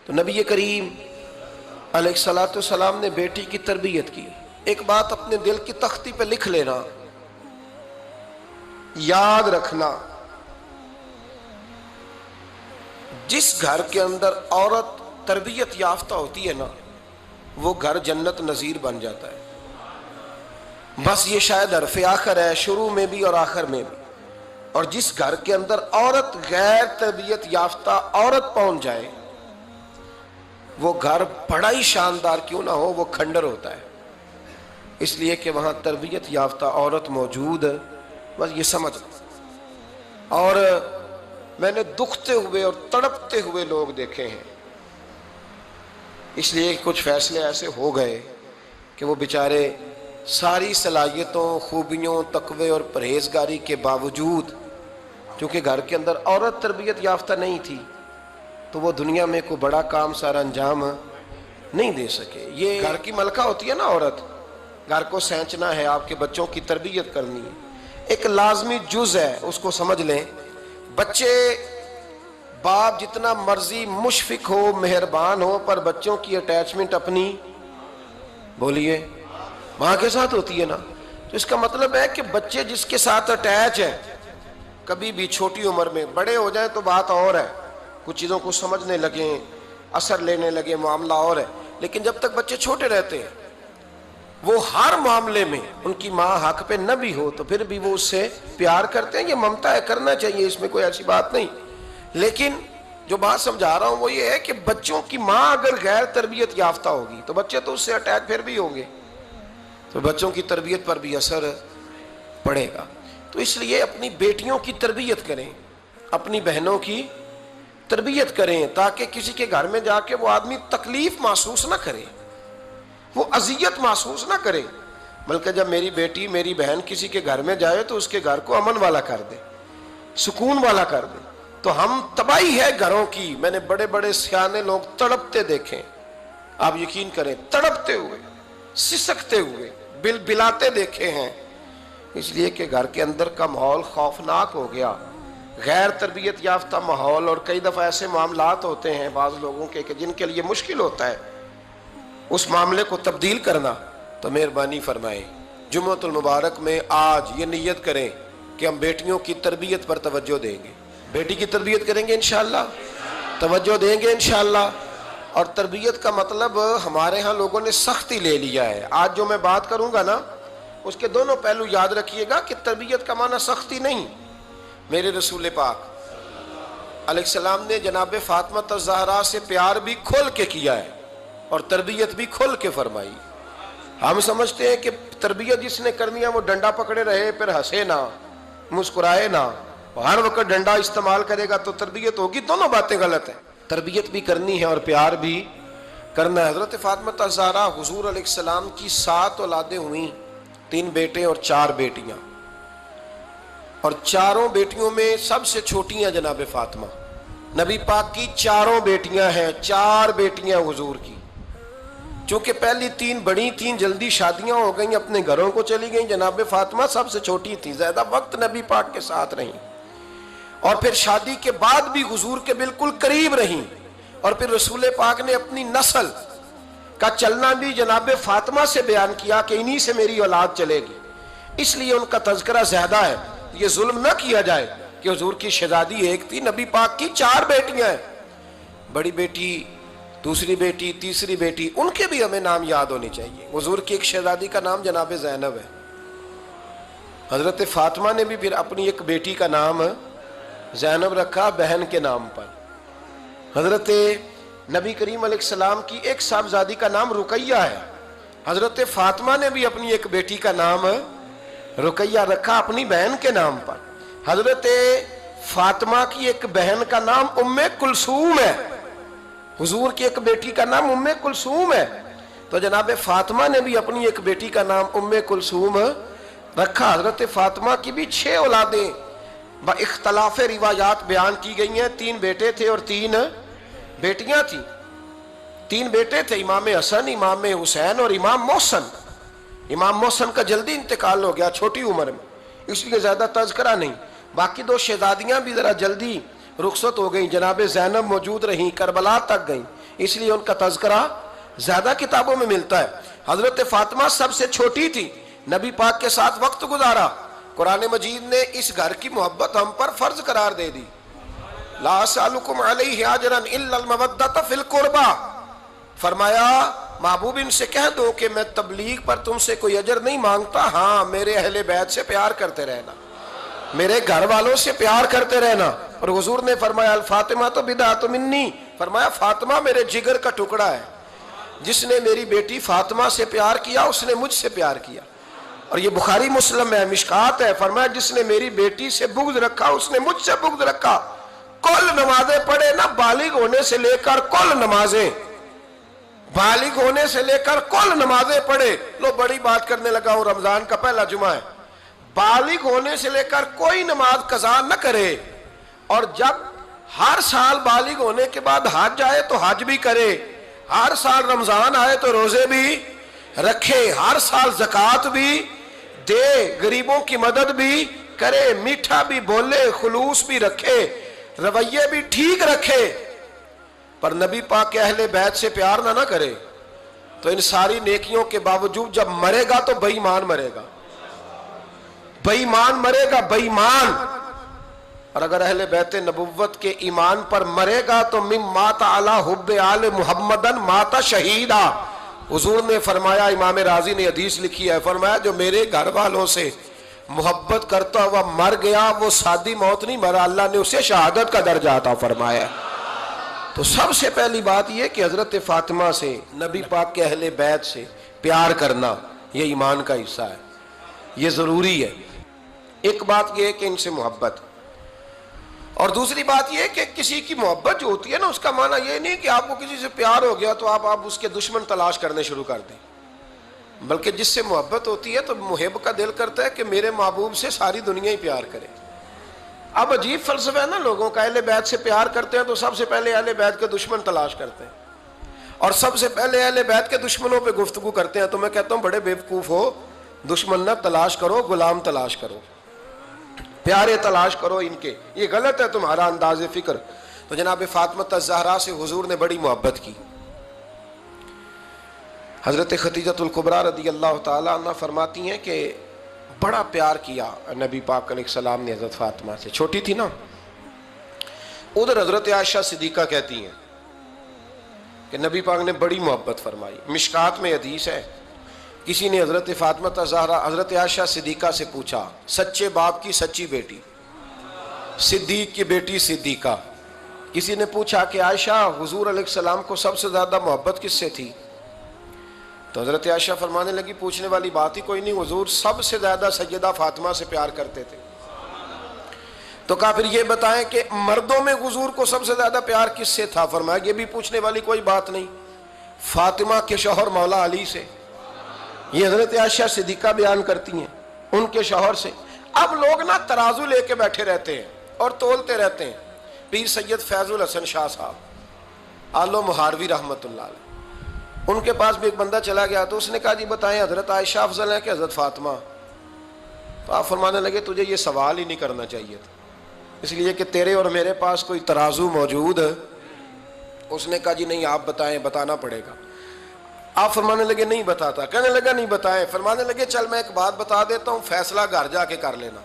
تو نبی کریم علیہ الصلوۃ والسلام نے بیٹی کی تربیت کی۔ ایک بات اپنے دل کی تختی پہ لکھ لینا، یاد رکھنا، جس گھر کے اندر عورت تربیت یافتہ ہوتی ہے نا، وہ گھر جنت نظیر بن جاتا ہے۔ بس یہ شاید حرف آخر ہے، شروع میں بھی اور آخر میں بھی۔ اور جس گھر کے اندر عورت غیر تربیت یافتہ عورت پہنچ جائے، وہ گھر بڑا ہی شاندار کیوں نہ ہو، وہ کھنڈر ہوتا ہے، اس لیے کہ وہاں تربیت یافتہ عورت موجود ہے۔ بس یہ سمجھ۔ اور میں نے دکھتے ہوئے اور تڑپتے ہوئے لوگ دیکھے ہیں، اس لیے کچھ فیصلے ایسے ہو گئے کہ وہ بیچارے ساری صلاحیتوں، خوبیوں، تقوی اور پرہیزگاری کے باوجود، چونکہ گھر کے اندر عورت تربیت یافتہ نہیں تھی، تو وہ دنیا میں کوئی بڑا کام سارا انجام نہیں دے سکے۔ یہ گھر کی ملکہ ہوتی ہے نا عورت، گھر کو سینچنا ہے، آپ کے بچوں کی تربیت کرنی ہے، ایک لازمی جز ہے، اس کو سمجھ لیں۔ بچے باپ جتنا مرضی مشفق ہو، مہربان ہو، پر بچوں کی اٹیچمنٹ اپنی بولیے ماں کے ساتھ ہوتی ہے نا، تو اس کا مطلب ہے کہ بچے جس کے ساتھ اٹیچ ہے، کبھی بھی چھوٹی عمر میں، بڑے ہو جائیں تو بات اور ہے، کچھ چیزوں کو سمجھنے لگیں، اثر لینے لگے، معاملہ اور ہے، لیکن جب تک بچے چھوٹے رہتے ہیں، وہ ہر معاملے میں ان کی ماں حق پہ نہ بھی ہو تو پھر بھی وہ اس سے پیار کرتے ہیں، یہ ممتا ہے، کرنا چاہیے، اس میں کوئی ایسی بات نہیں۔ لیکن جو بات سمجھا رہا ہوں وہ یہ ہے کہ بچوں کی ماں اگر غیر تربیت یافتہ ہوگی تو بچے تو اس سے اٹیچ پھر بھی ہوں گے، تو بچوں کی تربیت پر بھی اثر پڑے گا۔ تو اس لیے اپنی بیٹیوں کی تربیت کریں، اپنی بہنوں کی تربیت کریں، تاکہ کسی کے گھر میں جا کے وہ آدمی تکلیف محسوس نہ کرے، وہ اذیت محسوس نہ کرے، بلکہ جب میری بیٹی، میری بہن کسی کے گھر میں جائے تو اس کے گھر کو امن والا کر دے، سکون والا کر دے۔ تو ہم تباہی ہے گھروں کی، میں نے بڑے بڑے سیانے لوگ تڑپتے دیکھیں، آپ یقین کریں، تڑپتے ہوئے، سسکتے ہوئے، بل بلاتے دیکھے ہیں، اس لیے کہ گھر کے اندر کا ماحول خوفناک ہو گیا، غیر تربیت یافتہ ماحول۔ اور کئی دفعہ ایسے معاملات ہوتے ہیں بعض لوگوں کے کہ جن کے لیے مشکل ہوتا ہے اس معاملے کو تبدیل کرنا، تو مہربانی فرمائیں جمعۃ المبارک میں آج یہ نیت کریں کہ ہم بیٹیوں کی تربیت پر توجہ دیں گے، بیٹی کی تربیت کریں گے انشاءاللہ، توجہ دیں گے انشاءاللہ۔ اور تربیت کا مطلب ہمارے ہاں لوگوں نے سختی لے لیا ہے۔ آج جو میں بات کروں گا نا، اس کے دونوں پہلو یاد رکھیے گا کہ تربیت کا معنی سختی نہیں۔ میرے رسول پاک علیہ السلام نے جناب فاطمہ الزہرا سے پیار بھی کھول کے کیا ہے اور تربیت بھی کھول کے فرمائی۔ ہم سمجھتے ہیں کہ تربیت جس نے کرنی ہے وہ ڈنڈا پکڑے رہے، پھر ہنسے نہ، مسکرائے نہ، ہر وقت ڈنڈا استعمال کرے گا تو تربیت ہوگی۔ دونوں باتیں غلط ہیں، تربیت بھی کرنی ہے اور پیار بھی کرنا ہے۔ حضرت فاطمہ الزہرا حضور علیہ السلام کی 7 اولادیں ہوئیں، 3 بیٹے اور 4 بیٹیاں، اور چاروں بیٹیوں میں سب سے چھوٹی ہیں جناب فاطمہ۔ نبی پاک کی 4 بیٹیاں ہیں، 4 بیٹیاں حضور کی، چونکہ پہلی 3 بڑی تھیں، جلدی شادیاں ہو گئیں، اپنے گھروں کو چلی گئیں، جناب فاطمہ سب سے چھوٹی تھی، زیادہ وقت نبی پاک کے ساتھ رہیں، اور پھر شادی کے بعد بھی حضور کے بالکل قریب رہیں، اور پھر رسول پاک نے اپنی نسل کا چلنا بھی جناب فاطمہ سے بیان کیا کہ انہی سے میری اولاد چلے گی، اس لیے ان کا تذکرہ زیادہ ہے۔ یہ ظلم نہ کیا جائے کہ حضور کی شہزادی ایک تھی، نبی پاک کی 4 بیٹیاں ہیں، بڑی بیٹی، دوسری بیٹی، تیسری بیٹی، ان کے بھی ہمیں نام یاد ہونے چاہیے۔ حضور کی ایک شہزادی کا نام جناب زینب ہے، حضرت فاطمہ نے بھی پھر اپنی ایک بیٹی کا نام زینب رکھا بہن کے نام پر۔ حضرت نبی کریم علیہ السلام کی ایک صاحبزادی کا نام رقیہ ہے، حضرت فاطمہ نے بھی اپنی ایک بیٹی کا نام رقیہ رکھا اپنی بہن کے نام پر۔ حضرت فاطمہ کی ایک بہن کا نام ام کلثوم ہے، حضور کی ایک بیٹی کا نام ام کلثوم ہے، تو جناب فاطمہ نے بھی اپنی ایک بیٹی کا نام ام کلثوم رکھا۔ حضرت فاطمہ کی بھی 6 اولادیں با اختلاف روایات بیان کی گئی ہیں، 3 بیٹے تھے اور 3 بیٹیاں تھیں۔ 3 بیٹے تھے، امام حسن، امام حسین اور امام محسن۔ امام محسن کا جلدی انتقال ہو گیا چھوٹی عمر میں، اس لیے زیادہ تذکرہ نہیں۔ باقی 2 شہزادیاں بھی ذرا جلدی رخصت ہو گئیں، جناب زینب موجود رہیں، کربلا تک گئیں، اس لیے ان کا تذکرہ زیادہ کتابوں میں ملتا ہے. حضرت فاطمہ سب سے چھوٹی تھی, نبی پاک کے ساتھ وقت گزارا. قرآن مجید نے اس گھر کی محبت ہم پر فرض قرار دے دی. لا اسألکم علیہ اجرا الا المودۃ فی القربى, فرمایا محبوب ان سے کہہ دو کہ میں تبلیغ پر تم سے کوئی اجر نہیں مانگتا, ہاں میرے اہل بیت سے پیار کرتے رہنا, میرے گھر والوں سے پیار کرتے رہنا. اور حضور نے فرمایا الفاطمہ تو بدعۃ منی, فرمایا فاطمہ میرے جگر کا ٹکڑا ہے, جس نے میری بیٹی فاطمہ سے پیار کیا اس نے مجھ سے پیار کیا. اور یہ بخاری مسلم ہے, مشکات ہے, فرمایا جس نے میری بیٹی سے بغض رکھا اس نے مجھ سے بغض رکھا. کل نمازیں پڑھے نا, بالغ ہونے سے لے کر کل نمازیں, بالغ ہونے سے لے کر کل نمازیں پڑھے. لو بڑی بات کرنے لگا ہوں, رمضان کا پہلا جمعہ ہے. بالغ ہونے سے لے کر کوئی نماز قضا نہ کرے, اور جب ہر سال بالغ ہونے کے بعد حج آئے تو حج بھی کرے, ہر سال رمضان آئے تو روزے بھی رکھے, ہر سال زکوٰۃ بھی دے, غریبوں کی مدد بھی کرے, میٹھا بھی بولے, خلوص بھی رکھے, رویے بھی ٹھیک رکھے, پر نبی پاک کے اہل بیت سے پیار نہ کرے تو ان ساری نیکیوں کے باوجود جب مرے گا تو بے ایمان مرے گا, بے ایمان مرے گا, بے ایمان. اور اگر اہل بیت نبوت کے ایمان پر مرے گا تو من مات علی حب آل محمدن مات شہیدا. حضور نے فرمایا, امام رازی نے حدیث لکھی ہے, فرمایا جو میرے گھر والوں سے محبت کرتا ہوا مر گیا وہ سادی موت نہیں مرا, اللہ نے اسے شہادت کا درجہ عطا فرمایا. تو سب سے پہلی بات یہ کہ حضرت فاطمہ سے, نبی پاک کے اہل بیت سے پیار کرنا یہ ایمان کا حصہ ہے, یہ ضروری ہے. ایک بات یہ ہے کہ ان سے محبت, اور دوسری بات یہ ہے کہ کسی کی محبت جو ہوتی ہے نا, اس کا معنی یہ نہیں کہ آپ کو کسی سے پیار ہو گیا تو آپ اس کے دشمن تلاش کرنے شروع کر دیں, بلکہ جس سے محبت ہوتی ہے تو محب کا دل کرتا ہے کہ میرے محبوب سے ساری دنیا ہی پیار کرے. اب عجیب فلسفہ ہے نا لوگوں کا, اہل بیت سے پیار کرتے ہیں تو سب سے پہلے اہل بیت کے دشمن تلاش کرتے ہیں, اور سب سے پہلے اہل بیت کے دشمنوں پہ گفتگو کرتے ہیں. تو میں کہتا ہوں بڑے بیوقوف ہو, دشمن نہ تلاش کرو, غلام تلاش کرو, پیارے تلاش کرو ان کے, یہ غلط ہے تمہارا انداز فکر. تو جناب فاطمہ الزہرا سے حضور نے بڑی محبت کی. حضرت خدیجہ الکبریٰ رضی اللہ تعالیٰ عنہ فرماتی ہیں کہ بڑا پیار کیا نبی پاک علیہ السلام نے حضرت فاطمہ سے, چھوٹی تھی نا. ادھر حضرت عائشہ صدیقہ کہتی ہیں کہ نبی پاک نے بڑی محبت فرمائی. مشکات میں حدیث ہے, کسی نے حضرت فاطمہ الزہرا حضرت عائشہ صدیقہ سے پوچھا, سچے باپ کی سچی بیٹی, صدیق کی بیٹی صدیقہ, کسی نے پوچھا کہ عائشہ حضور علیہ السلام کو سب سے زیادہ محبت کس سے تھی؟ تو حضرت عائشہ فرمانے لگی پوچھنے والی بات ہی کوئی نہیں, حضور سب سے زیادہ سیدہ فاطمہ سے پیار کرتے تھے. تو کہا پھر یہ بتائیں کہ مردوں میں حضور کو سب سے زیادہ پیار کس سے تھا؟ فرمایا یہ بھی پوچھنے والی کوئی بات نہیں, فاطمہ کے شوہر مولا علی سے. یہ حضرت عائشہ صدیقہ بیان کرتی ہیں ان کے شوہر سے. اب لوگ نا ترازو لے کے بیٹھے رہتے ہیں اور تولتے رہتے ہیں. پیر سید فیض الحسن شاہ صاحب آلو مہاروی رحمۃ اللہ علیہ, ان کے پاس بھی ایک بندہ چلا گیا تو اس نے کہا جی بتائیں حضرت عائشہ افضل ہے کہ حضرت فاطمہ؟ تو آپ فرمانے لگے تجھے یہ سوال ہی نہیں کرنا چاہیے تھا, اس لیے کہ تیرے اور میرے پاس کوئی ترازو موجود ہے. اس نے کہا جی نہیں آپ بتائیں, بتانا پڑے گا. آپ فرمانے لگے نہیں بتاتا, کہنے لگا نہیں بتائیں. فرمانے لگے چل میں ایک بات بتا دیتا ہوں, فیصلہ گھر جا کے کر لینا.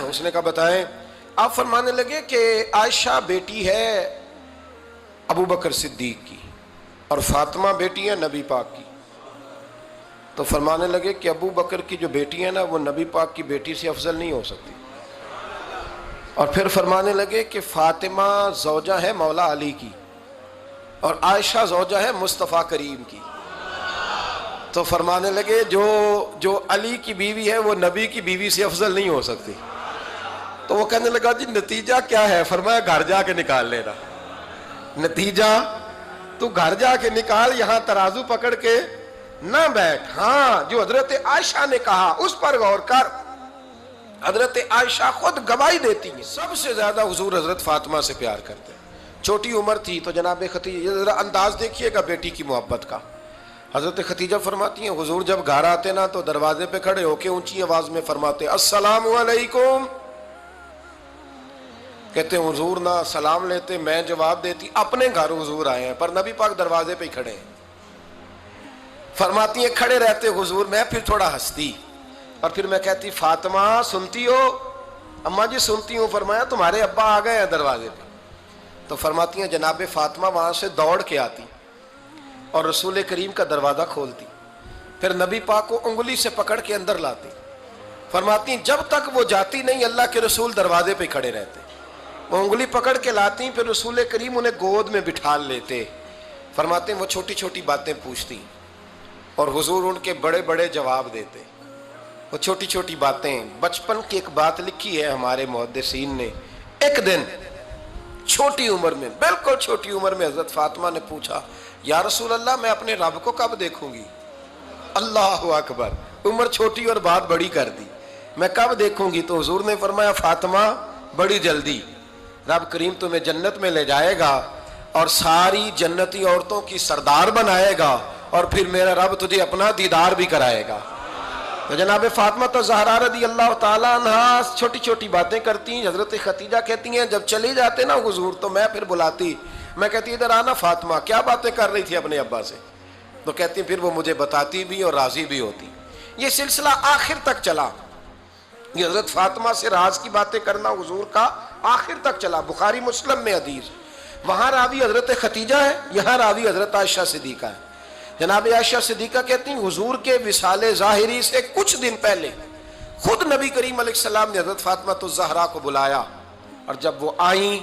اس نے کہا بتائیں. آپ فرمانے لگے کہ عائشہ بیٹی ہے ابو بکر صدیق کی اور فاطمہ بیٹی ہے نبی پاک کی. تو فرمانے لگے کہ ابو بکر کی جو بیٹی ہے نا وہ نبی پاک کی بیٹی سے افضل نہیں ہو سکتی. اور پھر فرمانے لگے کہ فاطمہ زوجہ ہے مولا علی کی اور عائشہ زوجہ ہے مصطفیٰ کریم کی. تو فرمانے لگے جو علی کی بیوی ہے وہ نبی کی بیوی سے افضل نہیں ہو سکتی. تو وہ کہنے لگا جی نتیجہ کیا ہے؟ فرمایا گھر جا کے نکال لینا. نتیجہ تو گھر جا کے نکال, یہاں ترازو پکڑ کے نہ بیٹھ. ہاں جو حضرت عائشہ نے کہا اس پر غور کر. حضرت عائشہ خود گواہی دیتی ہیں سب سے زیادہ حضور حضرت فاطمہ سے پیار کرتے ہیں. چھوٹی عمر تھی تو جناب خدیجہ, ذرا انداز دیکھیے گا بیٹی کی محبت کا. حضرت خدیجہ فرماتی ہیں حضور جب گھر آتے نا تو دروازے پہ کھڑے ہو کے اونچی آواز میں فرماتے السلام علیکم. کہتے ہیں حضور نہ سلام لیتے، میں جواب دیتی، اپنے گھر حضور آئے ہیں پر نبی پاک دروازے پہ ہی کھڑے ہیں۔ فرماتی ہیں کھڑے رہتے حضور، میں پھر تھوڑا ہنستی اور پھر میں کہتی فاطمہ سنتی ہو؟ اماں جی سنتی ہوں۔ فرمایا تمہارے ابا آ گئے ہیں دروازے پہ۔ تو فرماتی ہیں جناب فاطمہ وہاں سے دوڑ کے آتی اور رسول کریم کا دروازہ کھولتی، پھر نبی پاک کو انگلی سے پکڑ کے اندر لاتی۔ فرماتی ہیں جب تک وہ جاتی نہیں اللہ کے رسول دروازے پہ کھڑے رہتے، وہ انگلی پکڑ کے لاتی، پھر رسول کریم انہیں گود میں بٹھا لیتے۔ فرماتے ہیں وہ چھوٹی چھوٹی باتیں پوچھتی اور حضور ان کے بڑے بڑے جواب دیتے۔ وہ چھوٹی چھوٹی باتیں، بچپن کی ایک بات لکھی ہے ہمارے محدثین نے، ایک دن چھوٹی عمر میں، بالکل چھوٹی عمر میں حضرت فاطمہ نے پوچھا یا رسول اللہ میں اپنے رب کو کب دیکھوں گی؟ اللہ اکبر، عمر چھوٹی اور بات بڑی کر دی، میں کب دیکھوں گی؟ تو حضور نے فرمایا فاطمہ بڑی جلدی، رب کریم تمہیں جنت میں لے جائے گا اور ساری جنتی عورتوں کی سردار بنائے گا اور پھر میرا رب تجھے اپنا دیدار بھی کرائے گا۔ تو جناب فاطمہ تو زہرا رضی اللہ تعالیٰ عنہا چھوٹی چھوٹی باتیں کرتی ہیں۔ حضرت خدیجہ کہتی ہیں جب چلی جاتے نا حضور تو میں پھر بلاتی، میں کہتی ادھر آنا فاطمہ، کیا باتیں کر رہی تھی اپنے ابا سے؟ تو کہتی پھر وہ مجھے بتاتی بھی اور راضی بھی ہوتی۔ یہ سلسلہ آخر تک چلا، یہ حضرت فاطمہ سے راز کی باتیں کرنا حضور کا آخر تک چلا۔ بخاری مسلم میں حدیث، وہاں راوی حضرت خدیجہ ہے، یہاں راوی حضرت عائشہ صدیقہ ہے۔ جناب عائشہ صدیقہ کہتی ہیں حضور کے وصال ظاہری سے کچھ دن پہلے خود نبی کریم علیہ السلام نے حضرت فاطمہ الزہرا کو بلایا، اور جب وہ آئیں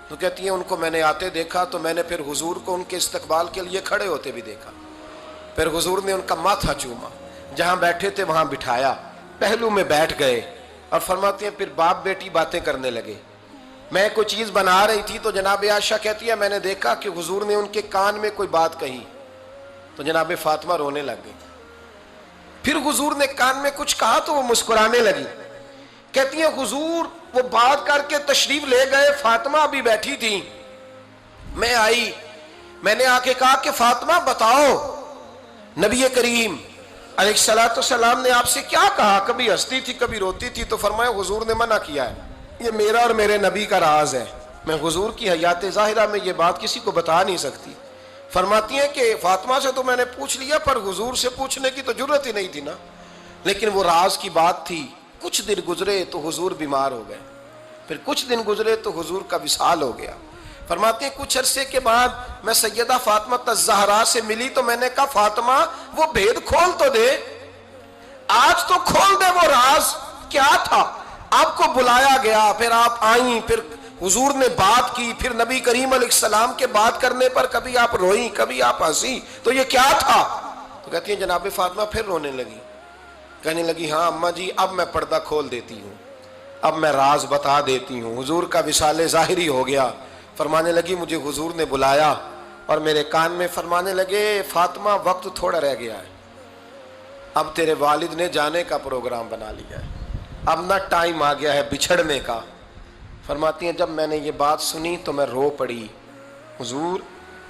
تو کہتی ہیں ان کو میں نے آتے دیکھا تو میں نے پھر حضور کو ان کے استقبال کے لیے کھڑے ہوتے بھی دیکھا، پھر حضور نے ان کا ماتھا چوما، جہاں بیٹھے تھے وہاں بٹھایا، پہلو میں بیٹھ گئے، اور فرماتے ہیں پھر باپ بیٹی باتیں کرنے لگے۔ میں کوئی چیز بنا رہی تھی تو جناب عائشہ کہتی ہے میں نے دیکھا کہ حضور نے ان کے کان میں کوئی بات کہی تو جناب فاطمہ رونے لگ گئی، پھر حضور نے کان میں کچھ کہا تو وہ مسکرانے لگی۔ کہتی ہیں حضور وہ بات کر کے تشریف لے گئے، فاطمہ ابھی بیٹھی تھی، میں آئی، میں نے آ کے کہا کہ فاطمہ بتاؤ نبی کریم علیہ السلام نے آپ سے کیا کہا؟ کبھی ہنستی تھی کبھی روتی تھی، تو فرمایا حضور نے منع کیا ہے، یہ میرا اور میرے نبی کا راز ہے، میں حضور کی حیات ظاہرہ میں یہ بات کسی کو بتا نہیں سکتی۔ فرماتی ہیں کہ فاطمہ سے تو میں نے پوچھ لیا پر حضور سے پوچھنے کی تو جرت ہی نہیں تھی نا، لیکن وہ راز کی بات تھی۔ کچھ دن گزرے تو حضور بیمار ہو گئے، پھر کچھ دن گزرے تو حضور کا وصال ہو گیا۔ فرماتے ہیں کچھ عرصے کے بعد میں سیدہ فاطمہ الزہرا سے ملی تو میں نے کہا فاطمہ وہ بھید کھول تو دے، آج تو کھول دے وہ راز کیا تھا۔ آپ کو بلایا گیا، پھر آپ آئیں، پھر حضور نے بات کی، پھر نبی کریم علیہ السلام کے بات کرنے پر کبھی آپ روئیں کبھی آپ ہنسی، تو یہ کیا تھا؟ تو کہتی ہیں جناب فاطمہ پھر رونے لگی، کہنے لگی ہاں اماں جی اب میں پردہ کھول دیتی ہوں، اب میں راز بتا دیتی ہوں، حضور کا وصال ظاہری ہو گیا۔ فرمانے لگی مجھے حضور نے بلایا اور میرے کان میں فرمانے لگے فاطمہ وقت تھوڑا رہ گیا ہے، اب تیرے والد نے جانے کا پروگرام بنا لیا ہے، اب نہ ٹائم آ گیا ہے بچھڑنے کا۔ فرماتی ہیں جب میں نے یہ بات سنی تو میں رو پڑی، حضور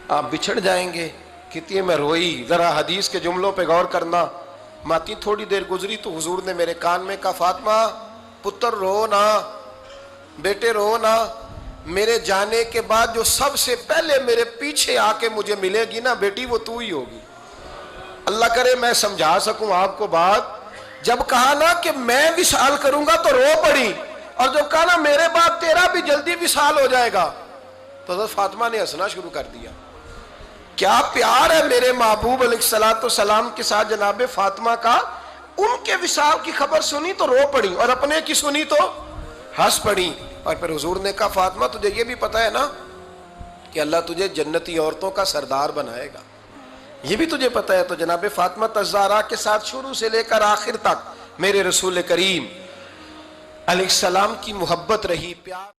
آپ بچھڑ جائیں گے؟ کہتی ہے میں روئی۔ ذرا حدیث کے جملوں پہ غور کرنا، ماتی تھوڑی دیر گزری تو حضور نے میرے کان میں کہا فاطمہ پتر رو نہ، بیٹے رو نہ، میرے جانے کے بعد جو سب سے پہلے میرے پیچھے آ کے مجھے ملے گی نا بیٹی وہ تو ہی ہوگی۔ اللہ کرے میں سمجھا سکوں آپ کو بات، جب کہا نا کہ میں وصال کروں گا تو رو پڑی، اور جب کہا نا میرے بعد تیرا بھی جلدی وصال ہو جائے گا تو حضرت فاطمہ نے ہنسنا شروع کر دیا۔ کیا پیار ہے میرے محبوب علیہ السلام کے ساتھ جناب فاطمہ کا۔ ان کے وصال کی خبر سنی تو رو پڑی اور اپنے کی سنی تو ہنس پڑی۔ اور پھر حضور نے کہا فاطمہ تجھے یہ بھی پتا ہے نا کہ اللہ تجھے جنتی عورتوں کا سردار بنائے گا، یہ بھی تجھے پتا ہے؟ تو جناب فاطمہ الزہرا کے ساتھ شروع سے لے کر آخر تک میرے رسول کریم علیہ السلام کی محبت رہی، پیار